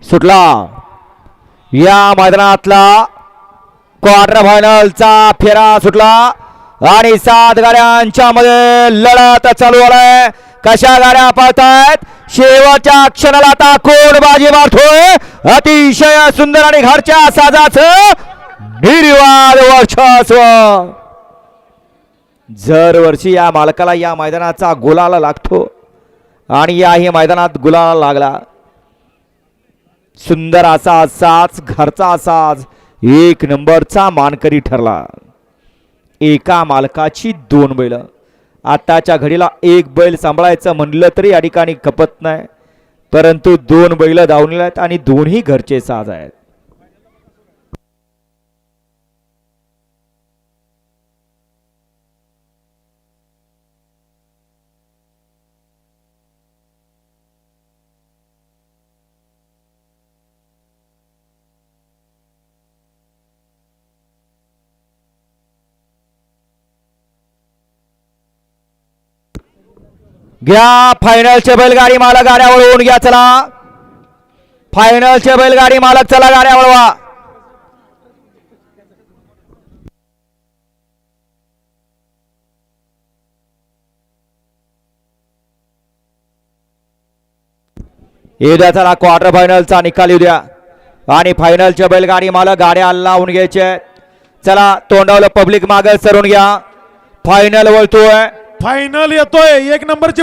सुटला. या मैदानातला क्वार्टर फायनलचा फेरा सुटला आणि 7 गाड्यांच्या मध्ये लढत चालू आहे. कशा गाड्या पळतायत शेवटच्या क्षणाला आता कोण बाजी मारतोय. अतिशय सुंदर आणि घरच्या साजाचं निर्वाद वर्चस्व. दरवर्षी या मालकाला या मैदानाचा गुलाल लागतो आणि याही मैदानात गुलाल लागला. सुंदर असा साज घरचा साज 1 नंबरचा मानकरी ठरला. एका मालकाची 2 बैल. आताच्या घडीला 1 बैल सांभाळायचं म्हणलं तरी या ठिकाणी खपत नाही, परंतु 2 बैल धावलेले आहेत आणि दोन्ही घरचे साज आहेत. घ्या फायनलचे बैलगाडी मालक गाड्या वळवून घ्या. चला फायनलचे बैलगाडी मालक चला गाड्या वळवा. येऊ चला क्वार्टर फायनलचा निकाल येऊ द्या आणि फायनलचे बैलगाडी मालक गाड्या लावून घ्यायचे. चला तोंडावलं पब्लिक मागे सरून घ्या. फायनल वळतोय. फायनल येतोय 1 नंबरची